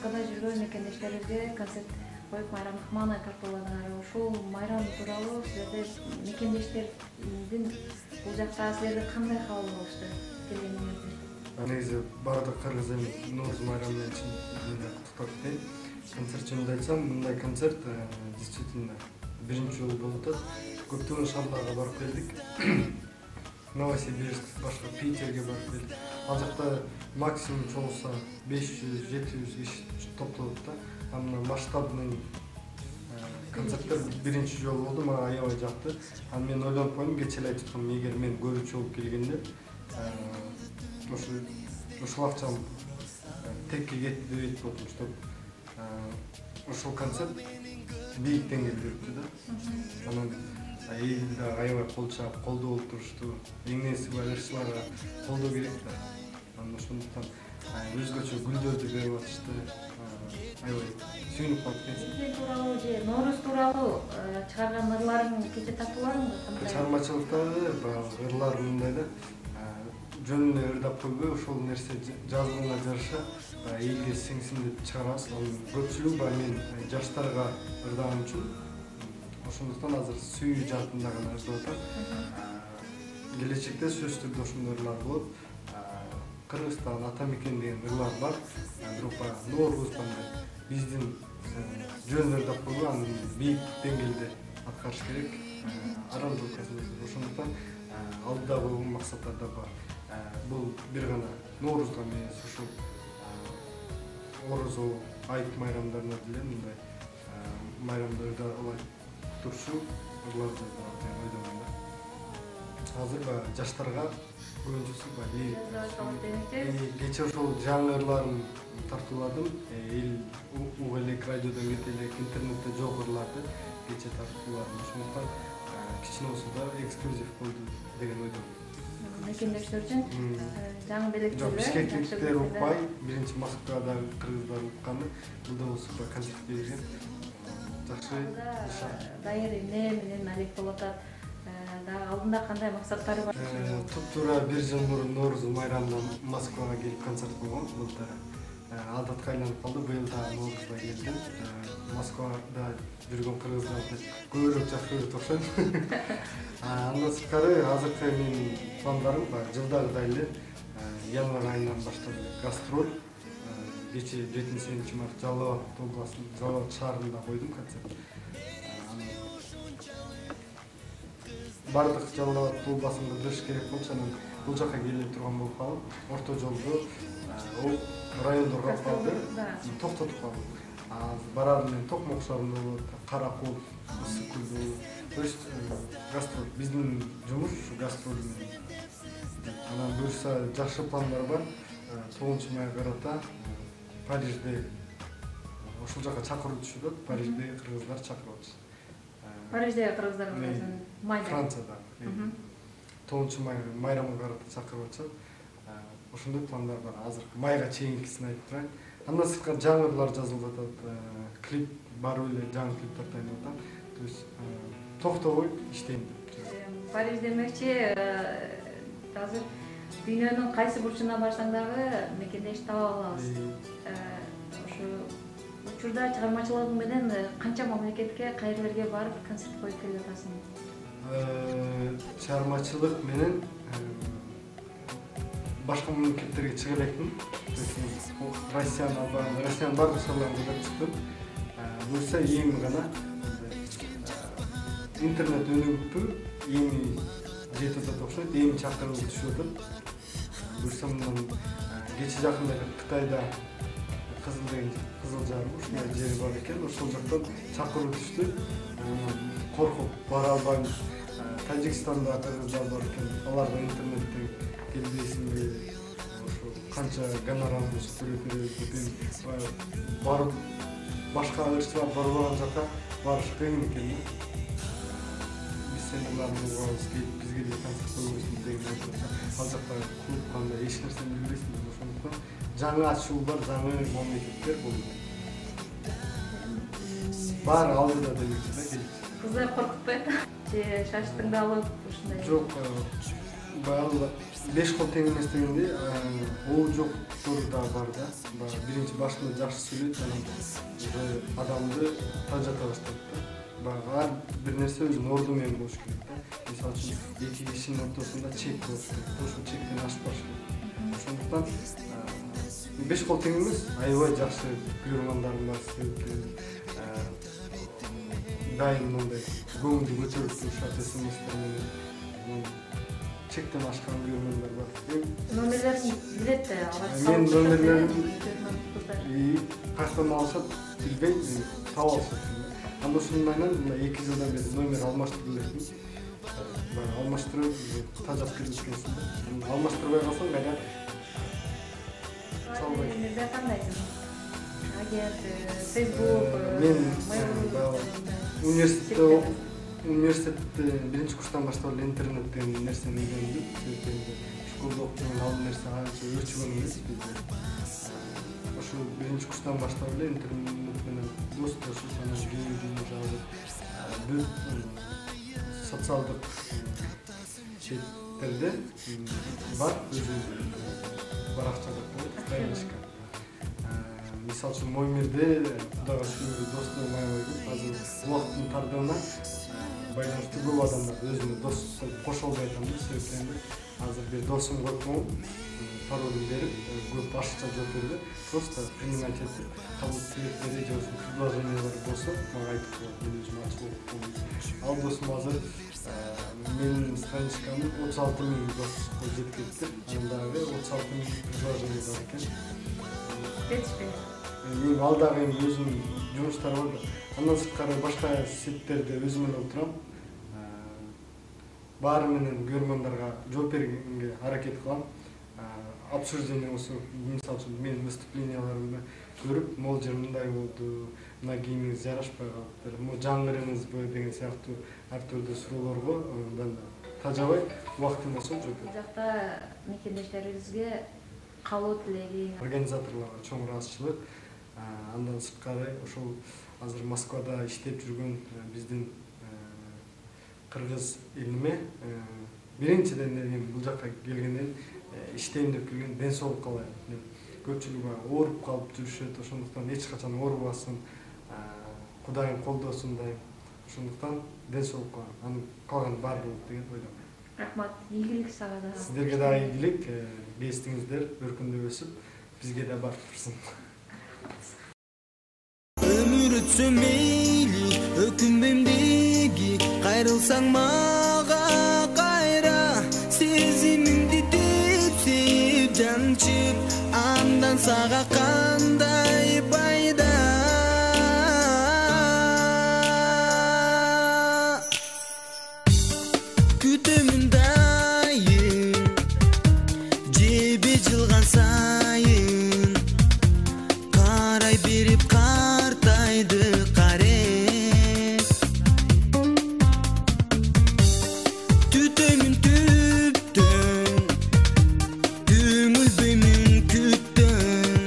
Москвада жүргөн мекендештерибизге концерт коюп майрамдык маанай тартууладыңар. Ушул майрам тууралуу силерде мекендештердин бул жакта силерге кандай кабыл болушту келгениңизде? Негизи бардык кыргыз элин Нооруз майрамы менен чын куттуктап кетейин. Концерт жөнүндө айтсам, мындай концерт действительно биринчи жолу болуп атат. Көптөгөн шаарларга барып келдик. Новосибирск, башка Питерге барып келдик. Ал жакта максимум чогулса 500-700 киши топтолот да. Мына масштабный концерттер биринчи жолу болду, мага аябай жакты. Аны мен ойлонуп койдум, кечээ эле айткам, эгер мен көрүүчү болуп келгенде ушул акчам текке кетти деп айтып отурмун, чтоб ушул концерт бийик деңгээлде өттү да. Анан эл да аябай кол чаап, колдоо болуп турушту. Эң нерсе барышчыларга колдоо керек да. Анан ошондуктан өзгөчө гүлдөрдү берип атышты. Аябай сүйүнүп калдык. Сиздин тууралуу же Нооруз тууралуу чыгарган ырларың кече тартууларыңбы? Чыгармачылыктагы баягы ырлар мындай да. Жөн эле ырдап койбой, ошол нерсе жазганга жараша элге сиңсин деп чыгарабыз. Анын көпчүлүгү баягы мен жаштарга ырдаган үчүн ошондуктан азыр сүйүү жаатында гана ырдап атам. Келечекте сөзсүз түрдө ошондой ырлар болот. Кыргызстан, ата мекен деген ырлар бар. Бирок баягы Нооруз кандай биздин жөн ырдап койбой, аны бийик деңгээлде аткарыш керек. Арамдылыкка ошондуктан алдыда койгон максаттар да бар. Бул бир гана Ноорузга эмес, ушул Орозо, айт майрамдарына деле мындай майрамдарда алай турчу ырлар жазылат деп ойлоймун да. Азыр жаштарга көбүнчөсү кечээ ошол жаңы ырларын тартууладым. Эл уга элек, радиодон кете элек, интернетте жок ырларды кечээ тартууладым. Ошондуктан кичине болсо да эксклюзив болду деген ойдомун. Мекендештер үчүн жаңы белектер. Бишкектиктер укпай, биринчи Москвада кыргыздар укканы, бул болсо концерт берген. Жакшы. Дайыр эмне менен алек болуп атат. Алдында кандай максаттары бар? Туп-туура бир жыл мурун Нооруз майрамында Москвага келип концерт болгон. Былтыр адатка айланып калды. Быйыл да Ноорузга келдим. Москвада жүргөн кыргыздарды көбүрөөк жакшы көрүп окшойм. Андан сырткары азыркы менин пландарым жылдагыдай эле январь айынан баштап гастроль. Кечээ 7-8 март Жалал Абад шаарында койдум концерт. Бардык Жалал Абад областында кырыш керек болчу, анан бул жака келе турган болуп калып, орто жолдо райондорго калды, токтотуп калдым. Барар менен Токмок шаарында болот, Каракол, Ысыккөлдө. То есть гастроль, биздин жумуш гастроль менен. Анан буюрса жакшы пландар бар. 9 майга карата Парижде ошол жака чакыруу түшүп, Парижде кыргыздар чакырып атышат. Парижде кыргыздар майда. Францияда. 9 майрамга карата чакырып атышат. Ошондой пландар бар. Азыр майга чейинкисин айтып турайын. Андан сырткары жаңы ырлар жазылып атат. Клип бар эле, жаңы клип тартайын деп атам. То есть токтобой иштейм деп. Париж демекчи, азыр дүйнөнүн кайсы бурчуна барсаң дагы мекендеш таба алабыз. Ошо учурда чыгармачылыгың менен канча мамлекетке, кайерлерге барып концерт коюп келип атасың? Чыгармачылык менен башка мамлекеттерге чыга элекмин. Россиянын бардык шаарларына да чыктым. Буюрса эми гана интернет өнүгүппү, эми жетип атат окшойт, эми чакыруу түшүп атат. Буюрса мындан кечээ жакында Кытайда Кызыл Жарым ушундай жери бар экен, ошол жактан чакыруу түштү. Коркуп бара албайм. Тажикстанда кыргыздар бар экен, аларга интернетте келбейсиңби, ошо канча гонорарыбыз төлөп беребиз деп барып башка ырчылар барбаган жака барыш кыйын экен. Биз сендердин угабыз келип бизге да концерт койбойсуң деген айтып, ал жакта клуб кандай эч нерсени билбейсиң, ошондуктан жаңы ачуулар, жаңы мамлекеттер болду. Баары алдыда демекчи да келип. Кыздар коркутпайт? Же шаштың да алып ушундай? Жок, баягы 5 кол тең эмес дегенде ол жоктор да бар да. Биринчи башында жакшы сүйлөйт, анан уже адамды тажата баштайт да. Ар бир нерсе өзүнүн орду менен болуш керек да. Мисалы үчүн эки кишинин ортосунда чек болуш керек. Ошол чектен ашпаш керек. Ошондуктан 5 кол тең эмес, аябай жакшы көрөрмандарым бар, себеби дайым мындай көңүлдү көтөрүп турушат смстер менен. Чектен ашкан көрөрмандар бар. Номерлерин билет да, мен номерлерин кайдан алышат билбейм, таап алышат. Анда ушунун менен 2 жылдан бери номер алмаштырып электим. Алмаштырып, тажап кеткенсин. Алмаштырбай калсаң кайда номерде кандайсың? Агер Facebook, университетте биринчи курстан баштап эле интернет деген нерсени үйрөндүм. Себеби школда окуган ал нерсе анча өрчүгөн эмес бизде. Ошо биринчи курстан баштап эле интернет менен достошуп, анан кийин уже азыр социалдык четтерде бар, өзү баракча деп коет, страничка. Мисалы үчүн Момирде Кудайга шүгүр досторум аябай көп. Азыр убакыттын тардыгына байланыштуу көп адамдар өзүнө дос кошо албай атам да, себеби азыр бир досум койгон, паролун берип, көп ашыкча жооп берди. Просто принять этип, кабыл тилектери же предложениялар болсо, мага айтып коет, мен үчүн ачык болуп коет. Ал досум азыр менин страничкамды 36 000 доско жеткирди. Анда 36 000 предложение бар экен. жетишпейт. Ал дагы өзүнүн жумуштары бар да. Андан сырткары башка сеттерде өзүм эле отурам. Баары менен көрөрмандарга жооп бергенге аракет кылам. Обсуждение болсо, мисалы үчүн менин выступленияларымды көрүп, могул жер мындай болду, мына кийимиңиз жарашпай калыптыр, могу жаңырыңызбы деген сыяктуу ар түрдүү суроолорго мен тажабай убактым болсо жооп берем. Бул жакта мекендештерибизге кабыл тилеги организаторлорго чоң ыраазычылык. Андан сырткары ошол азыр Москвада иштеп жүргөн биздин кыргыз элиме биринчиден эле бул жакка келгенден иштейм деп келген, ден соолук каалайм. Көпчүлүгү ооруп калып жүрүшөт, ошондуктан эч качан оорубасын, Кудайым колдосун дейм. Ошондуктан ден соолукка, анын калганы бар болот деген ойлойм. Рахмат, ийгилик сага да. Сиздерге да ийгилик, бестиңиздер өркүндөп өсүп, бизге да барып турсун. Ömür ötse meyli, ökünbem degi, kayrılsan mağa kayra, sezimimdi deyip sevip cançıp, andan sağa kanday bayda. Kütümün dayın, cebi cılgan sayın, karay berip kartaydı karet. Tütümün tüptün, tümül bümün küttün,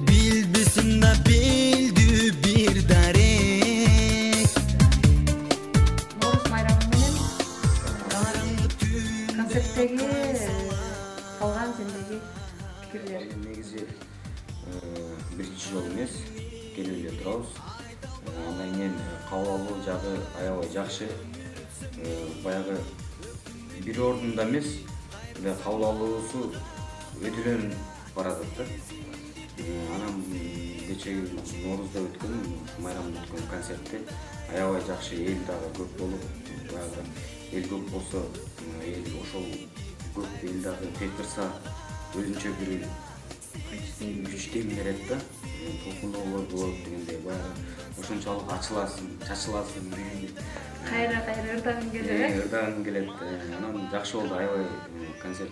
bilbisin da bildi bir darek. Noruз майрамы менен концерттеги калган сендеги пикирлер. Негизи биринчи жолу эмес, келип эле турабыз. Андан кийин кабыл алуу жагы аябай жакшы. Баягы бир ордунда эмес, эле кабыл алуусу өдүлөнүп баратат да. Анан кечеги Ноорузда өткөн, майрамда өткөн концертте аябай жакшы, эл дагы көп болуп, баягы эл көп болсо, эл ошол көп эл дагы кыйкырса өзүнчө бир күч тем берет да, толкуноолор болот дегендей, баягы ошончолук ачыласың, чачыласың дегендей. Кайра ырдагың келет. Ырдагың келет. Анан жакшы болду, аябай концерт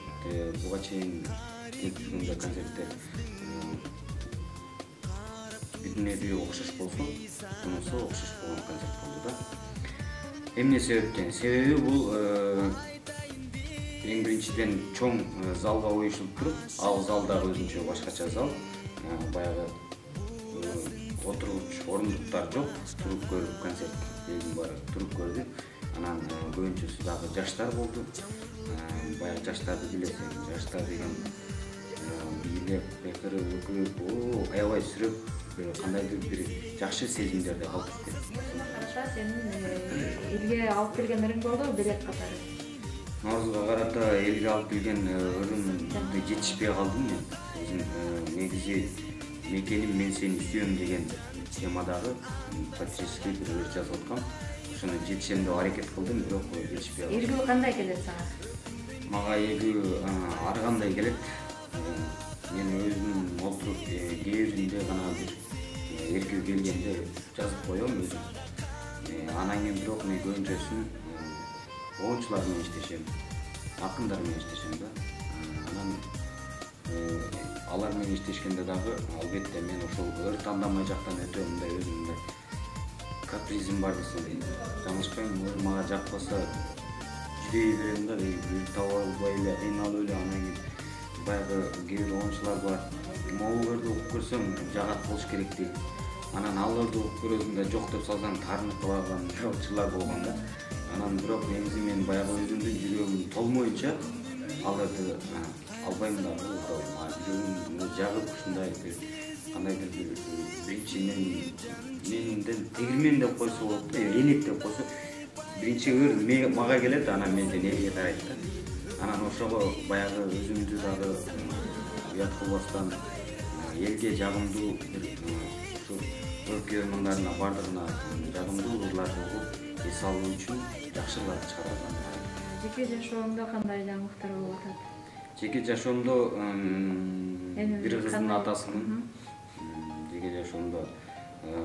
буга чейин келип жүргөн концерттер бүтүнөй окшош болсун, мунусу окшош болгон концерт болду да. Эмне себептен? Себеби бул эң биринчиден чоң залга уюшулуп туруп, ал зал дагы өзүнчө башкача зал. Баягы отуруш орундуктар жок, туруп көрүп концерт элдин баары туруп көрдү. Анан көбүнчөсү дагы жаштар болду. Баягы жаштарды билесиң, жаштар деген бийлеп, бекири, өкүп, аябай сүрөп, кандайдыр бир жакшы сезимдерди алып кетти. Караша сенин элге алып келген өрүң болду билет катары. Наурузга карата элге алып келген өрүм жетишпей калдым мен. Өзүм негизи мекеним мен сени сүйөм деген темадагы патриотический бир өлчө жазып аткам. Ошону жетишем деп аракет кылдым, бирок жетишпей калды. Эргүү кандай келет сага? Мага эргүү ар кандай келет. Мен өзүм олтуруп кээ биринде гана бир эркүү келгенде жазып коем өзүм. Анан кийин бирок мен көбүнчөсүн оончулар менен иштешем, акындар менен иштешем да. Анан алар менен иштешкенде дагы албетте мен ошол өр тандамай жактан өтө мындай өзүм мындай капризим бар десем жаңылышпайм. Мага жакпаса жүдөй берем да, таба албай эле кыйналып эле. Анан кийин баягы кээ бир оончулар бар. Могуларды угуп көрсөң жагат болуш керек дейт. Анан аларды угуп көрөсүң да жок деп салсаң тарынып калган оончулар болгон да. Анан бирок негизи мен баягы өзүмдүн жүрөгүм толмоюнча аларды албайм да. Жүрөгүм жагып ушундай кандайдыр бир биринчи менден тегирмен деп койсо болот да, элек деп койсо биринчи ыр мага келет, анан менден элге тарайт да. Анан ошого баягы өзүмдү дагы уят кылбастан элге жагымдуу бир ушу өлкө мындарына бардыгына жагымдуу ырларды угуп эс алуу үчүн жакшы ырларды чыгарам. Жеке жашооңдо кандай жаңылыктар болуп атат? Жеке жашоомдо бир кыздын атасымын. Жеке жашоомдо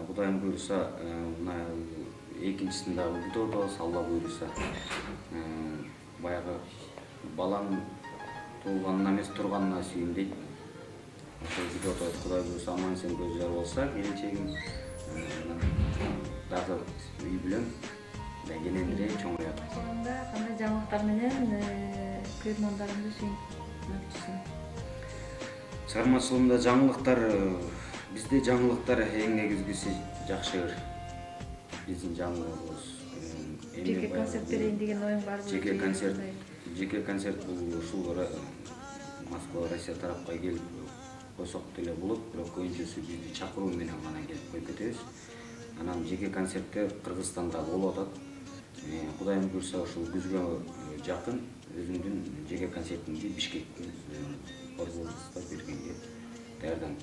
Кудайым буйруса мына экинчисин дагы күтүп атабыз, Алла буйруса. Баягы балам туулганына эмес турганына сүйүн дейт. Ошол күтүп атабыз, Кудай буйруса аман эсен көз жар болсо келечегим дагы үй бүлөм кененирээк чоңоёт. Сонда кандай жаңылыктар менен көрөрмандарыңды сүйүнмөкчүсүң? Чыгармачылыгымда жаңылыктар, бизде жаңылыктар эң негизгиси жакшы ыр. Биздин жаңылыгыбыз Жеке концерт берейин деген оюң барбы? Жеке концерт бул ушул Москва, Россия тарапка келип койсок деле болот, бирок көбүнчөсү бизди чакыруу менен гана келип коюп кетебиз. Анан жеке концерттер Кыргызстанда болуп атат. Кудайым буйруса ушул күзгө жакын өзүмдүн жеке концертимди Бишкекке Борборубузда бергенге даярданып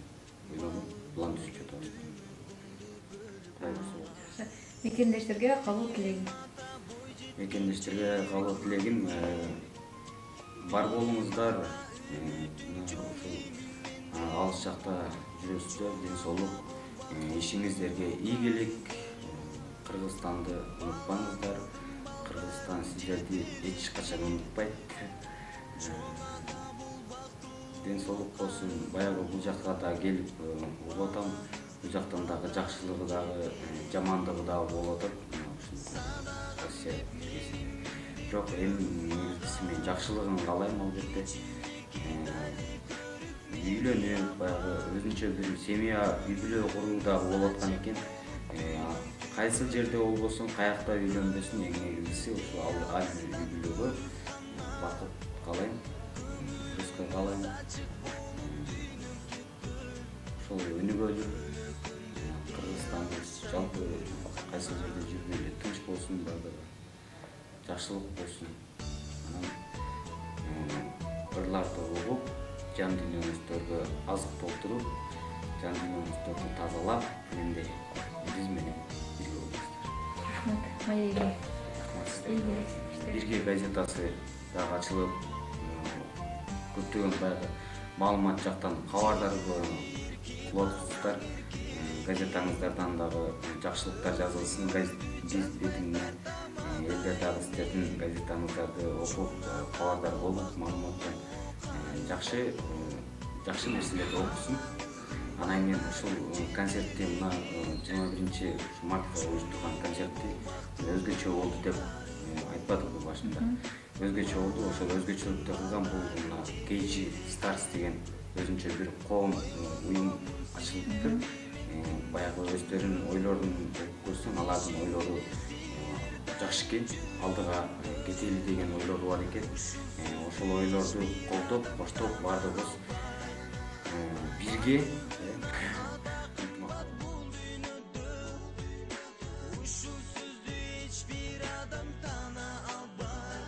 ойлонуп план түзүп жатабыз. Мекендештерге калуу тилегиң? Мекендештерге калуу тилегим бар болуңуздар, ушул алыс жакта жүрөсүздөр, ден соолук, ишиңиздерге ийгилик. Кыргызстанды унутпаңыздар. Кыргызстан сиздерди эч качан унутпайт. Ден соолук болсун. Баягы бул жакка да келип угуп атам. Бул жактан дагы жакшылыгы дагы, жамандыгы дагы болуп атат. Россия өлкөсүндө. Бирок эми негизгиси мен жакшылыгын каалайм албетте. Үйлөнүп, баягы өзүнчө бир семья, үй бүлө куруу дагы болуп аткан экен. Кайсы жерде болбосун, каякта үйлөнбөсүн, эң негизгиси ушу ал үй бүлөгө бакыт каалайм, рызык каалайм. Ошол өнүгөлү, Кыргызстанды жалпы кайсы жерде жүргүлө тынч болсун, бардыгы жакшылык болсун. Анан ырларды угуп, жан дүйнөңүздөргө азык толтуруп, жан дүйнөңүздөрдү тазалап, мендей биз менен бирге болуңуздар. Маегиңе. Бирге газетасы дагы ачылып, көптөгөн баягы маалымат жактан кабардар кылып атасыздар. Газетаңыздардан дагы жакшылыктар жазылсын, биз бетиңне элдер дагы сиздердин газетаңыздарды окуп, кабардар болуп, маалыматтан жакшы нерселерди окусун. Анан мен ушул концертти мына 21 мартта уюштурган концертти өзгөчө болду деп айтпадыкпы башында. Өзгөчө болду, ошол өзгөчөлүктү кылган бул мына KG Stars деген өзүнчө бир коом уюм ачылыптыр. Баягы өздөрүнүн ойлорун көрсөң, алардын ойлору жакшы экен, алдыга кетели деген ойлор бар экен. Ошол ойлорду колдоп, коштоп баардыгыбыз бирге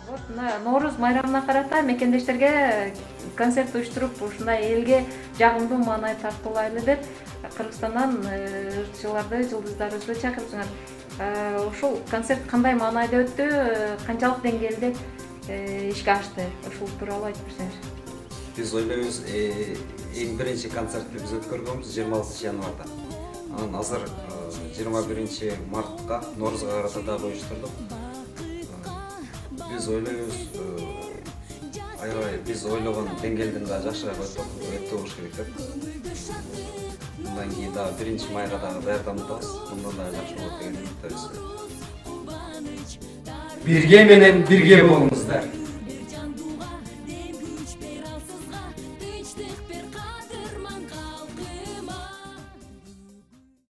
Вот мына Нооруз майрамына карата мекендештерге концерт уюштуруп ушундай элге жагымдуу маанай тартуулайлы деп Кыргызстандан ырчыларды, жылдыздарыбызды чакырыпсыңар. Ушул концерт кандай маанайда өттү, канчалык деңгээлде ишке ашты? Ушул тууралуу айтып берсеңиз. Биз ойлойбуз, эң биринчи концертти биз өткөргөнбүз 26 январда. Анан азыр 21 мартка Ноорузга карата дагы уюштурдук. Биз ойлойбуз, аябай биз ойлогон деңгээлден да жакшыраак өтө болуш керек деп. Мындан кийин дагы 1 майга дагы даярданып атабыз. Мындан дагы жакшы болот деген үмүттөбүз. Бирге менен бирге болуңуздар.